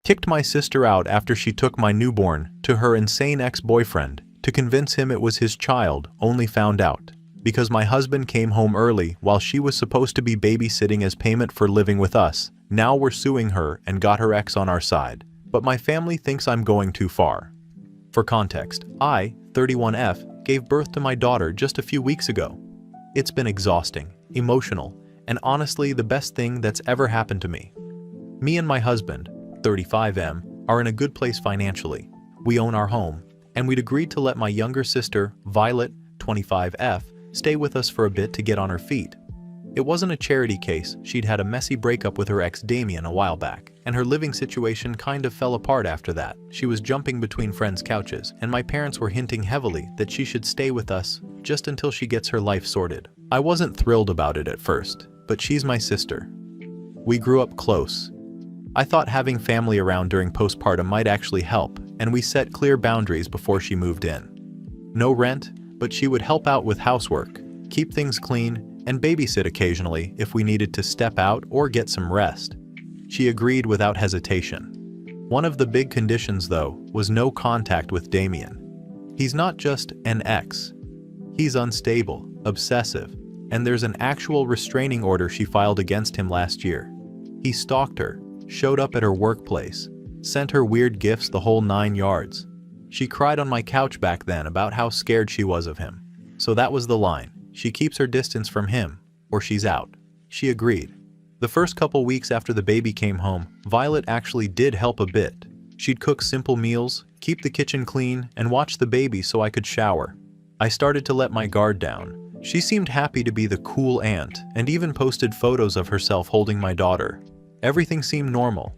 Kicked my sister out after she took my newborn to her insane ex-boyfriend to convince him it was his child, only found out because my husband came home early while she was supposed to be babysitting as payment for living with us. Now we're suing her and got her ex on our side. But my family thinks I'm going too far. For context, I, 31F, gave birth to my daughter just a few weeks ago. It's been exhausting, emotional, and honestly the best thing that's ever happened to me. Me and my husband, 35M, are in a good place financially. We own our home, and we'd agreed to let my younger sister, Violet, 25F, stay with us for a bit to get on her feet. It wasn't a charity case. She'd had a messy breakup with her ex Damien a while back, and her living situation kind of fell apart after that. She was jumping between friends' couches, and my parents were hinting heavily that she should stay with us just until she gets her life sorted. I wasn't thrilled about it at first, but she's my sister. We grew up close. I thought having family around during postpartum might actually help, and we set clear boundaries before she moved in. No rent, but she would help out with housework, keep things clean, and babysit occasionally if we needed to step out or get some rest. She agreed without hesitation. One of the big conditions, though, was no contact with Damien. He's not just an ex. He's unstable, obsessive, and there's an actual restraining order she filed against him last year. He stalked her, showed up at her workplace, sent her weird gifts, the whole 9 yards. She cried on my couch back then about how scared she was of him. So that was the line. She keeps her distance from him, or she's out. She agreed. The first couple weeks after the baby came home, Violet actually did help a bit. She'd cook simple meals, keep the kitchen clean, and watch the baby so I could shower. I started to let my guard down. She seemed happy to be the cool aunt, and even posted photos of herself holding my daughter. Everything seemed normal.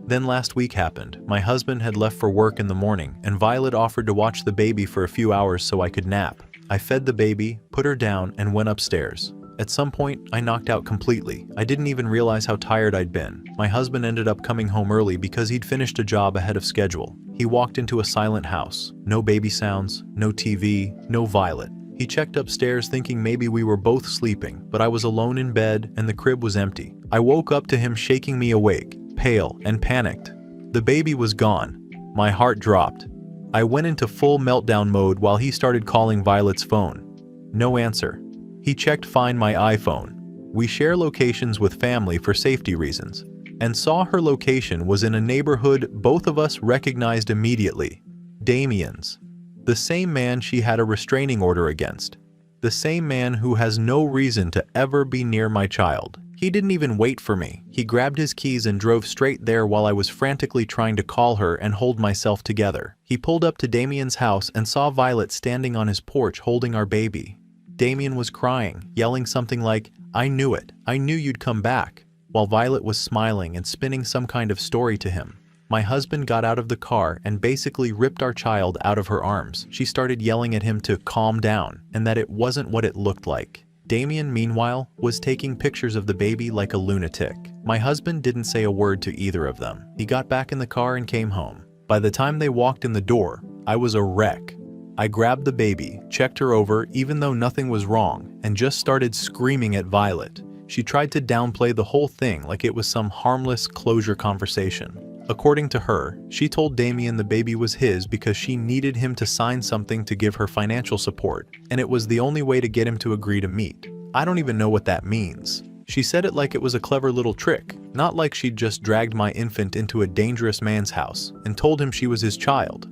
Then last week happened. My husband had left for work in the morning, and Violet offered to watch the baby for a few hours so I could nap. I fed the baby, put her down, and went upstairs. At some point, I knocked out completely. I didn't even realize how tired I'd been. My husband ended up coming home early because he'd finished a job ahead of schedule. He walked into a silent house. No baby sounds, no TV, no Violet. He checked upstairs thinking maybe we were both sleeping, but I was alone in bed and the crib was empty. I woke up to him shaking me awake, pale and panicked. The baby was gone. My heart dropped. I went into full meltdown mode while he started calling Violet's phone. No answer. He checked Find My iPhone. We share locations with family for safety reasons, and saw her location was in a neighborhood both of us recognized immediately. Damien's. The same man she had a restraining order against. The same man who has no reason to ever be near my child. He didn't even wait for me. He grabbed his keys and drove straight there while I was frantically trying to call her and hold myself together. He pulled up to Damien's house and saw Violet standing on his porch holding our baby. Damien was crying, yelling something like, "I knew it. I knew you'd come back," while Violet was smiling and spinning some kind of story to him. My husband got out of the car and basically ripped our child out of her arms. She started yelling at him to calm down and that it wasn't what it looked like. Damien, meanwhile, was taking pictures of the baby like a lunatic. My husband didn't say a word to either of them. He got back in the car and came home. By the time they walked in the door, I was a wreck. I grabbed the baby, checked her over even though nothing was wrong, and just started screaming at Violet. She tried to downplay the whole thing like it was some harmless closure conversation. According to her, she told Damien the baby was his because she needed him to sign something to give her financial support, and it was the only way to get him to agree to meet. I don't even know what that means. She said it like it was a clever little trick, not like she'd just dragged my infant into a dangerous man's house and told him she was his child.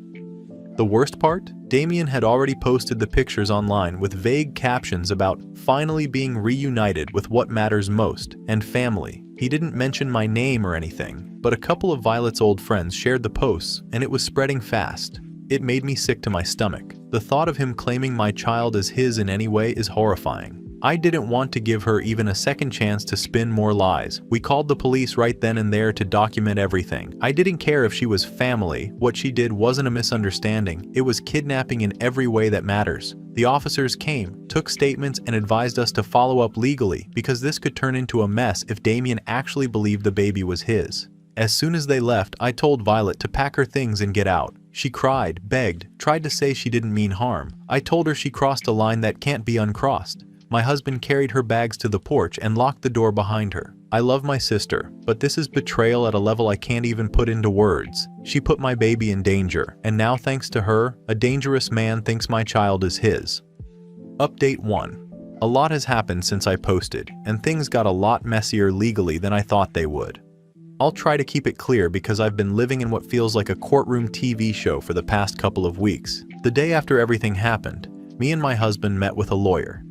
The worst part? Damien had already posted the pictures online with vague captions about finally being reunited with what matters most and family. He didn't mention my name or anything, but a couple of Violet's old friends shared the posts and it was spreading fast. It made me sick to my stomach. The thought of him claiming my child as his in any way is horrifying. I didn't want to give her even a second chance to spin more lies. We called the police right then and there to document everything. I didn't care if she was family. What she did wasn't a misunderstanding. It was kidnapping in every way that matters. The officers came, took statements, and advised us to follow up legally because this could turn into a mess if Damien actually believed the baby was his. As soon as they left, I told Violet to pack her things and get out. She cried, begged, tried to say she didn't mean harm. I told her she crossed a line that can't be uncrossed. My husband carried her bags to the porch and locked the door behind her. I love my sister, but this is betrayal at a level I can't even put into words. She put my baby in danger, and now thanks to her, a dangerous man thinks my child is his. Update 1. A lot has happened since I posted, and things got a lot messier legally than I thought they would. I'll try to keep it clear because I've been living in what feels like a courtroom TV show for the past couple of weeks. The day after everything happened, me and my husband met with a lawyer.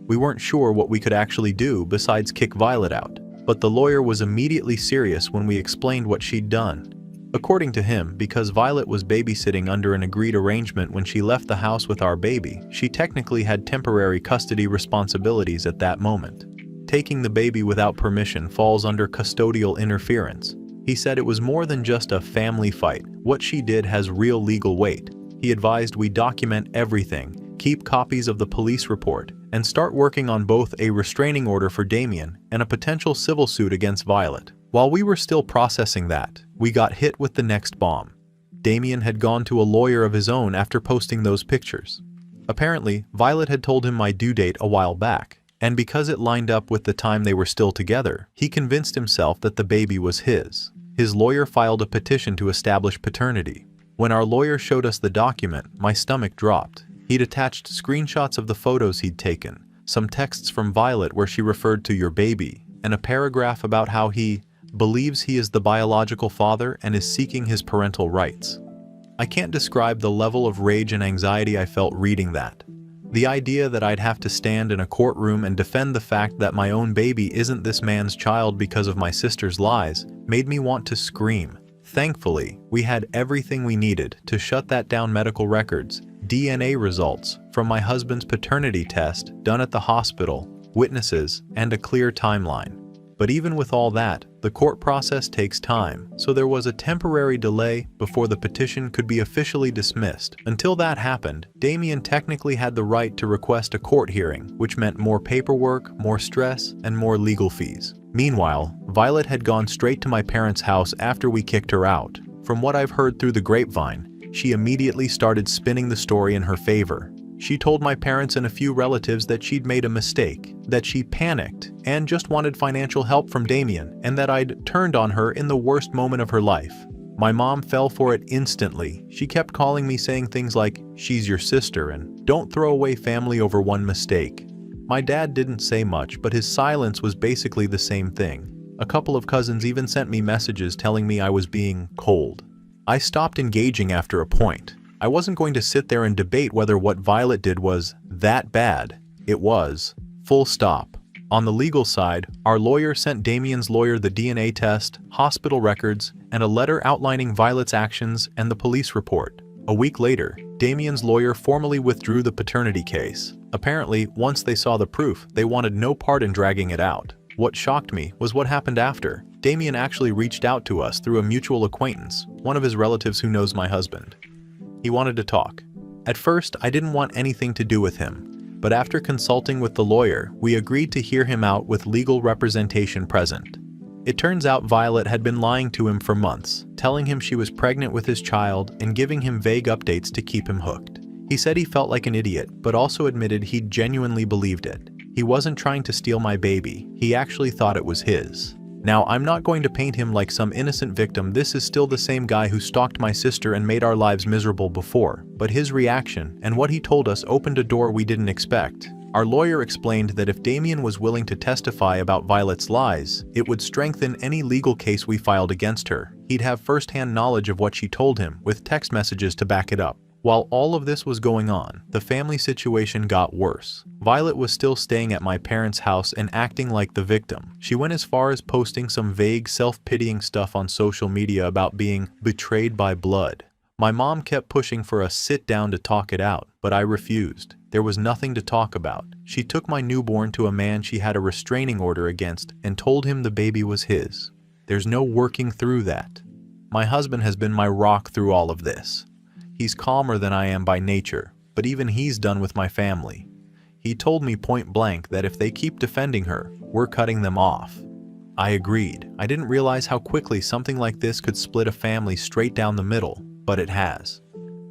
We weren't sure what we could actually do besides kick Violet out. But the lawyer was immediately serious when we explained what she'd done. According to him, because Violet was babysitting under an agreed arrangement when she left the house with our baby, she technically had temporary custody responsibilities at that moment. Taking the baby without permission falls under custodial interference. He said it was more than just a family fight. What she did has real legal weight. He advised we document everything, keep copies of the police report, and start working on both a restraining order for Damien and a potential civil suit against Violet. While we were still processing that, we got hit with the next bomb. Damien had gone to a lawyer of his own after posting those pictures. Apparently, Violet had told him my due date a while back, and because it lined up with the time they were still together, he convinced himself that the baby was his. His lawyer filed a petition to establish paternity. When our lawyer showed us the document, my stomach dropped. He'd attached screenshots of the photos he'd taken, some texts from Violet where she referred to your baby, and a paragraph about how he believes he is the biological father and is seeking his parental rights. I can't describe the level of rage and anxiety I felt reading that. The idea that I'd have to stand in a courtroom and defend the fact that my own baby isn't this man's child because of my sister's lies made me want to scream. Thankfully, we had everything we needed to shut that down: medical records, DNA results from my husband's paternity test done at the hospital, witnesses, and a clear timeline. But even with all that, the court process takes time, so there was a temporary delay before the petition could be officially dismissed. Until that happened, Damien technically had the right to request a court hearing, which meant more paperwork, more stress, and more legal fees. Meanwhile, Violet had gone straight to my parents' house after we kicked her out. From what I've heard through the grapevine, she immediately started spinning the story in her favor. She told my parents and a few relatives that she'd made a mistake, that she panicked and just wanted financial help from Damien, and that I'd turned on her in the worst moment of her life. My mom fell for it instantly. She kept calling me saying things like, "She's your sister," and "Don't throw away family over one mistake." My dad didn't say much, but his silence was basically the same thing. A couple of cousins even sent me messages telling me I was being cold. I stopped engaging after a point. I wasn't going to sit there and debate whether what Violet did was that bad. It was. Full stop. On the legal side, our lawyer sent Damien's lawyer the DNA test, hospital records, and a letter outlining Violet's actions and the police report. A week later, Damien's lawyer formally withdrew the paternity case. Apparently, once they saw the proof, they wanted no part in dragging it out. What shocked me was what happened after. Damien actually reached out to us through a mutual acquaintance, one of his relatives who knows my husband. He wanted to talk. At first, I didn't want anything to do with him, but after consulting with the lawyer, we agreed to hear him out with legal representation present. It turns out Violet had been lying to him for months, telling him she was pregnant with his child and giving him vague updates to keep him hooked. He said he felt like an idiot, but also admitted he genuinely believed it. He wasn't trying to steal my baby, he actually thought it was his. Now, I'm not going to paint him like some innocent victim. This is still the same guy who stalked my sister and made our lives miserable before, but his reaction and what he told us opened a door we didn't expect. Our lawyer explained that if Damien was willing to testify about Violet's lies, it would strengthen any legal case we filed against her. He'd have first-hand knowledge of what she told him, with text messages to back it up. While all of this was going on, the family situation got worse. Violet was still staying at my parents' house and acting like the victim. She went as far as posting some vague, self-pitying stuff on social media about being betrayed by blood. My mom kept pushing for us sit down to talk it out, but I refused. There was nothing to talk about. She took my newborn to a man she had a restraining order against and told him the baby was his. There's no working through that. My husband has been my rock through all of this. He's calmer than I am by nature, but even he's done with my family. He told me point blank that if they keep defending her, we're cutting them off. I agreed. I didn't realize how quickly something like this could split a family straight down the middle, but it has.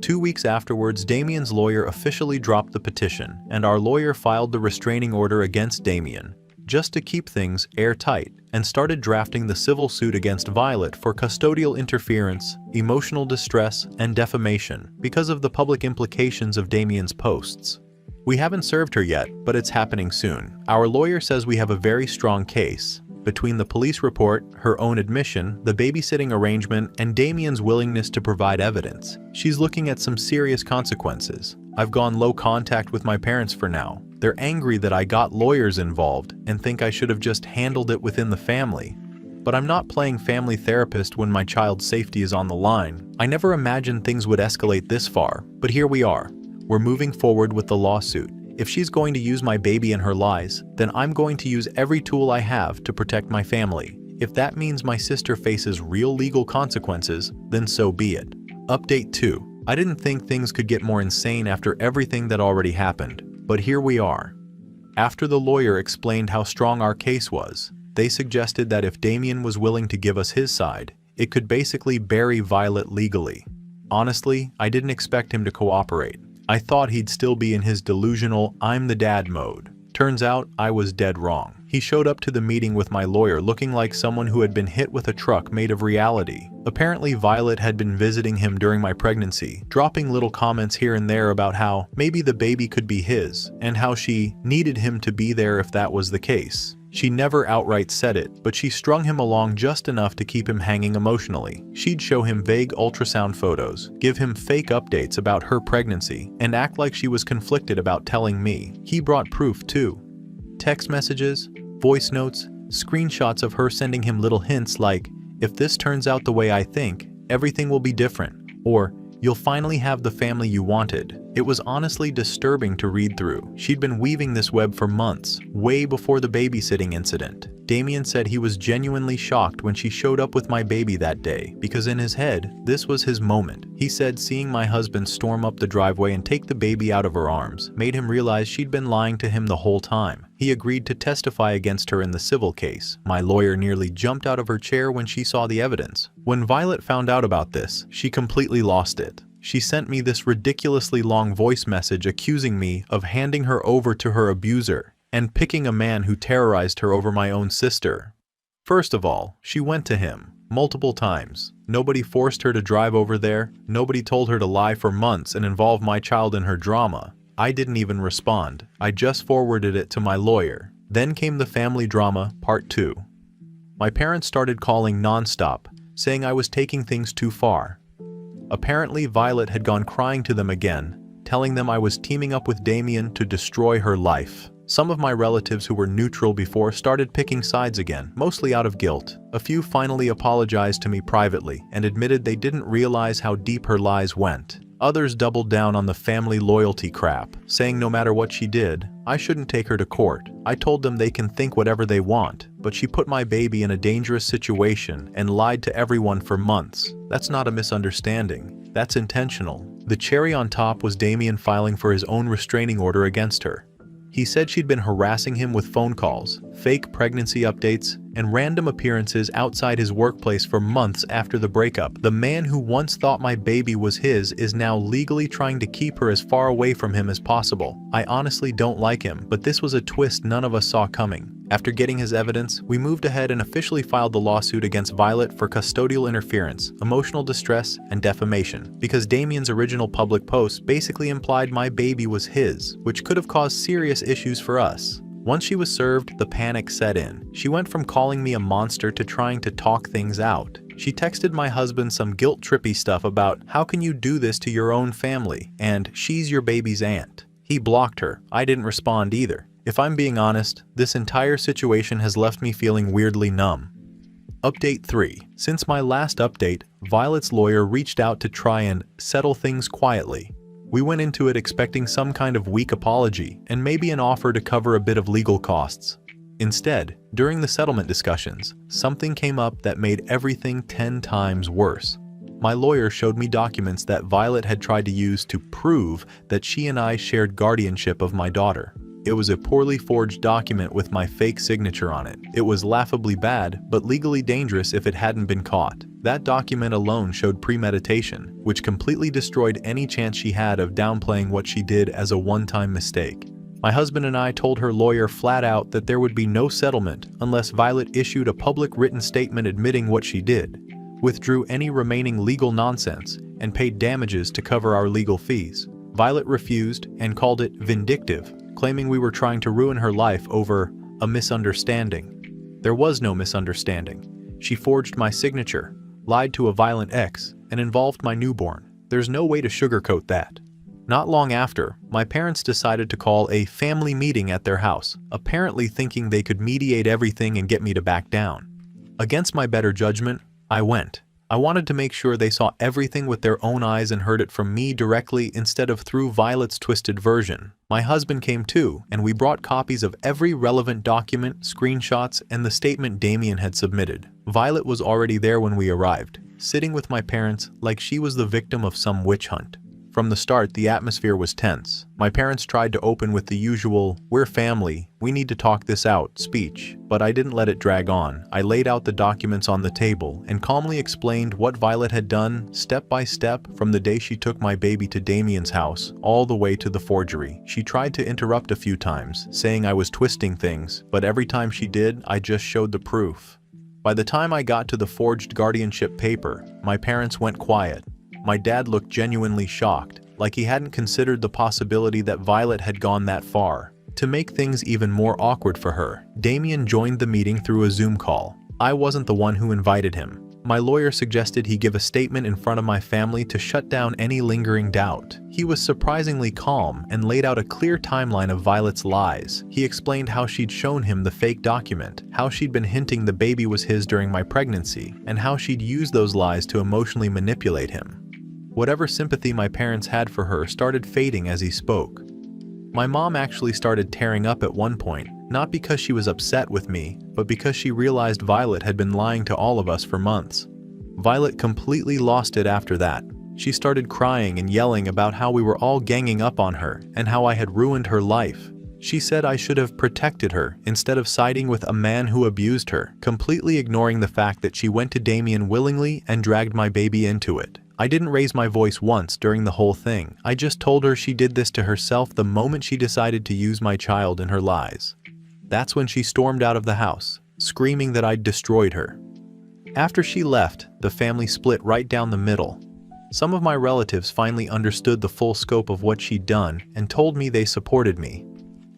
2 weeks afterwards, Damien's lawyer officially dropped the petition, and our lawyer filed the restraining order against Damien. just to keep things airtight, and started drafting the civil suit against Violet for custodial interference, emotional distress, and defamation because of the public implications of Damien's posts. We haven't served her yet, but it's happening soon. Our lawyer says we have a very strong case. Between the police report, her own admission, the babysitting arrangement, and Damien's willingness to provide evidence, she's looking at some serious consequences. I've gone low contact with my parents for now. They're angry that I got lawyers involved and think I should have just handled it within the family. But I'm not playing family therapist when my child's safety is on the line. I never imagined things would escalate this far, but here we are. We're moving forward with the lawsuit. If she's going to use my baby and her lies, then I'm going to use every tool I have to protect my family. If that means my sister faces real legal consequences, then so be it. Update 2. I didn't think things could get more insane after everything that already happened, but here we are. After the lawyer explained how strong our case was, they suggested that if Damien was willing to give us his side, it could basically bury Violet legally. Honestly, I didn't expect him to cooperate. I thought he'd still be in his delusional I'm the dad mode. Turns out I was dead wrong. He showed up to the meeting with my lawyer looking like someone who had been hit with a truck made of reality. Apparently Violet had been visiting him during my pregnancy, dropping little comments here and there about how maybe the baby could be his, and how she needed him to be there if that was the case. She never outright said it, but she strung him along just enough to keep him hanging emotionally. She'd show him vague ultrasound photos, give him fake updates about her pregnancy, and act like she was conflicted about telling me. He brought proof too. Text messages, voice notes, screenshots of her sending him little hints like, if this turns out the way I think, everything will be different, or you'll finally have the family you wanted. It was honestly disturbing to read through. She'd been weaving this web for months, way before the babysitting incident. Damien said he was genuinely shocked when she showed up with my baby that day, because in his head, this was his moment. He said seeing my husband storm up the driveway and take the baby out of her arms made him realize she'd been lying to him the whole time. He agreed to testify against her in the civil case. My lawyer nearly jumped out of her chair when she saw the evidence. When Violet found out about this, she completely lost it. She sent me this ridiculously long voice message accusing me of handing her over to her abuser and picking a man who terrorized her over my own sister. First of all, she went to him multiple times. Nobody forced her to drive over there. Nobody told her to lie for months and involve my child in her drama. I didn't even respond. I just forwarded it to my lawyer. Then came the family drama, part 2. My parents started calling nonstop, saying I was taking things too far. Apparently, Violet had gone crying to them again, telling them I was teaming up with Damien to destroy her life. Some of my relatives who were neutral before started picking sides again, mostly out of guilt. A few finally apologized to me privately and admitted they didn't realize how deep her lies went. Others doubled down on the family loyalty crap, saying no matter what she did, I shouldn't take her to court. I told them they can think whatever they want, but she put my baby in a dangerous situation and lied to everyone for months. That's not a misunderstanding. That's intentional. The cherry on top was Damien filing for his own restraining order against her. He said she'd been harassing him with phone calls, fake pregnancy updates, and random appearances outside his workplace for months after the breakup. The man who once thought my baby was his is now legally trying to keep her as far away from him as possible. I honestly don't like him, but this was a twist none of us saw coming. After getting his evidence, we moved ahead and officially filed the lawsuit against Violet for custodial interference, emotional distress, and defamation, because Damien's original public post basically implied my baby was his, which could have caused serious issues for us. Once she was served, the panic set in. She went from calling me a monster to trying to talk things out. She texted my husband some guilt-trippy stuff about, how can you do this to your own family, and she's your baby's aunt. He blocked her. I didn't respond either. If I'm being honest, this entire situation has left me feeling weirdly numb. Update 3. Since my last update, Violet's lawyer reached out to try and settle things quietly. We went into it expecting some kind of weak apology and maybe an offer to cover a bit of legal costs. Instead, during the settlement discussions, something came up that made everything 10 times worse. My lawyer showed me documents that Violet had tried to use to prove that she and I shared guardianship of my daughter. It was a poorly forged document with my fake signature on it. It was laughably bad, but legally dangerous if it hadn't been caught. That document alone showed premeditation, which completely destroyed any chance she had of downplaying what she did as a one-time mistake. My husband and I told her lawyer flat out that there would be no settlement unless Violet issued a public written statement admitting what she did, withdrew any remaining legal nonsense, and paid damages to cover our legal fees. Violet refused and called it vindictive, claiming we were trying to ruin her life over a misunderstanding. There was no misunderstanding. She forged my signature, lied to a violent ex, and involved my newborn. There's no way to sugarcoat that. Not long after, my parents decided to call a family meeting at their house, apparently thinking they could mediate everything and get me to back down. Against my better judgment, I went. I wanted to make sure they saw everything with their own eyes and heard it from me directly instead of through Violet's twisted version. My husband came too, and we brought copies of every relevant document, screenshots, and the statement Damien had submitted. Violet was already there when we arrived, sitting with my parents like she was the victim of some witch hunt. From the start, the atmosphere was tense. My parents tried to open with the usual, "We're family, we need to talk this out" speech, but I didn't let it drag on. I laid out the documents on the table and calmly explained what Violet had done, step by step, from the day she took my baby to Damien's house, all the way to the forgery. She tried to interrupt a few times, saying I was twisting things, but every time she did, I just showed the proof. By the time I got to the forged guardianship paper, my parents went quiet. My dad looked genuinely shocked, like he hadn't considered the possibility that Violet had gone that far. To make things even more awkward for her, Damien joined the meeting through a Zoom call. I wasn't the one who invited him. My lawyer suggested he give a statement in front of my family to shut down any lingering doubt. He was surprisingly calm and laid out a clear timeline of Violet's lies. He explained how she'd shown him the fake document, how she'd been hinting the baby was his during my pregnancy, and how she'd used those lies to emotionally manipulate him. Whatever sympathy my parents had for her started fading as he spoke. My mom actually started tearing up at one point, not because she was upset with me, but because she realized Violet had been lying to all of us for months. Violet completely lost it after that. She started crying and yelling about how we were all ganging up on her and how I had ruined her life. She said I should have protected her instead of siding with a man who abused her, completely ignoring the fact that she went to Damien willingly and dragged my baby into it. I didn't raise my voice once during the whole thing. I just told her she did this to herself the moment she decided to use my child in her lies. That's when she stormed out of the house, screaming that I'd destroyed her. After she left, the family split right down the middle. Some of my relatives finally understood the full scope of what she'd done and told me they supported me.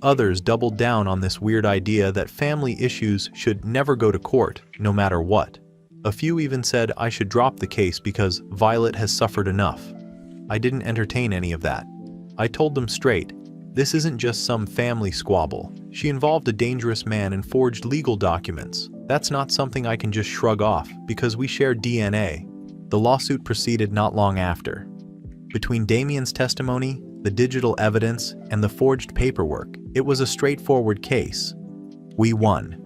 Others doubled down on this weird idea that family issues should never go to court, no matter what. A few even said I should drop the case because Violet has suffered enough. I didn't entertain any of that. I told them straight, this isn't just some family squabble. She involved a dangerous man and forged legal documents. That's not something I can just shrug off because we share DNA. The lawsuit proceeded not long after. Between Damien's testimony, the digital evidence, and the forged paperwork, it was a straightforward case. We won.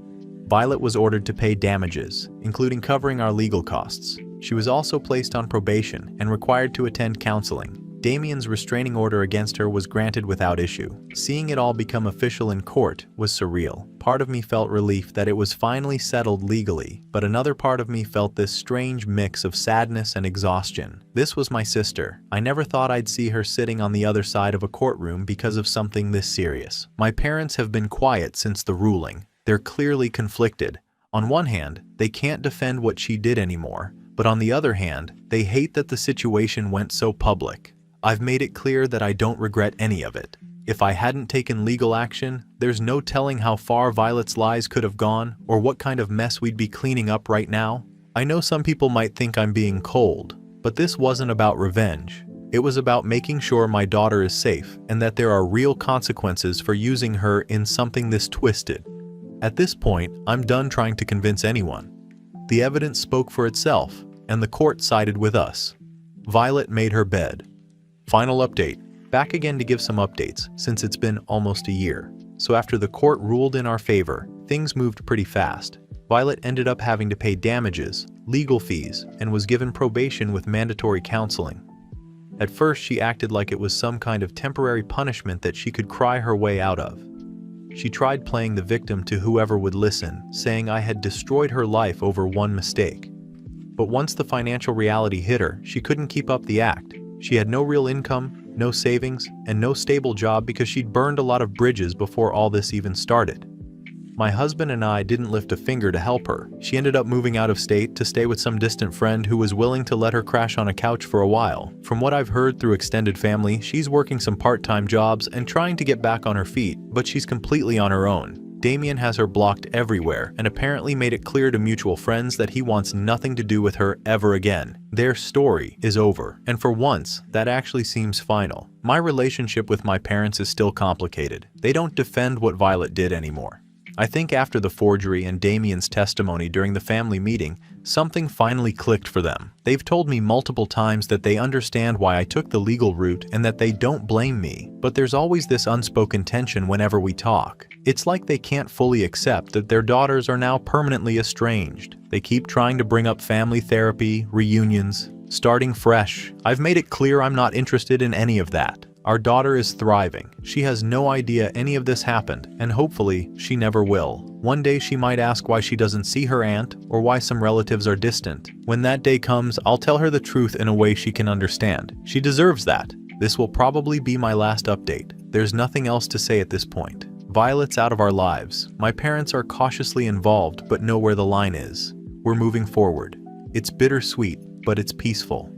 Violet was ordered to pay damages, including covering our legal costs. She was also placed on probation and required to attend counseling. Damien's restraining order against her was granted without issue. Seeing it all become official in court was surreal. Part of me felt relief that it was finally settled legally, but another part of me felt this strange mix of sadness and exhaustion. This was my sister. I never thought I'd see her sitting on the other side of a courtroom because of something this serious. My parents have been quiet since the ruling. They're clearly conflicted. On one hand, they can't defend what she did anymore, but on the other hand, they hate that the situation went so public. I've made it clear that I don't regret any of it. If I hadn't taken legal action, there's no telling how far Violet's lies could have gone or what kind of mess we'd be cleaning up right now. I know some people might think I'm being cold, but this wasn't about revenge. It was about making sure my daughter is safe and that there are real consequences for using her in something this twisted. At this point, I'm done trying to convince anyone. The evidence spoke for itself, and the court sided with us. Violet made her bed. Final update. Back again to give some updates, since it's been almost a year. So after the court ruled in our favor, things moved pretty fast. Violet ended up having to pay damages, legal fees, and was given probation with mandatory counseling. At first, she acted like it was some kind of temporary punishment that she could cry her way out of. She tried playing the victim to whoever would listen, saying I had destroyed her life over one mistake. But once the financial reality hit her, she couldn't keep up the act. She had no real income, no savings, and no stable job because she'd burned a lot of bridges before all this even started. My husband and I didn't lift a finger to help her. She ended up moving out of state to stay with some distant friend who was willing to let her crash on a couch for a while. From what I've heard through extended family, she's working some part-time jobs and trying to get back on her feet, but she's completely on her own. Damien has her blocked everywhere and apparently made it clear to mutual friends that he wants nothing to do with her ever again. Their story is over, and for once, that actually seems final. My relationship with my parents is still complicated. They don't defend what Violet did anymore. I think after the forgery and Damien's testimony during the family meeting, something finally clicked for them. They've told me multiple times that they understand why I took the legal route and that they don't blame me, but there's always this unspoken tension whenever we talk. It's like they can't fully accept that their daughters are now permanently estranged. They keep trying to bring up family therapy, reunions, starting fresh. I've made it clear I'm not interested in any of that. Our daughter is thriving. She has no idea any of this happened, and hopefully, she never will. One day she might ask why she doesn't see her aunt, or why some relatives are distant. When that day comes, I'll tell her the truth in a way she can understand. She deserves that. This will probably be my last update. There's nothing else to say at this point. Violet's out of our lives. My parents are cautiously involved, but know where the line is. We're moving forward. It's bittersweet, but it's peaceful.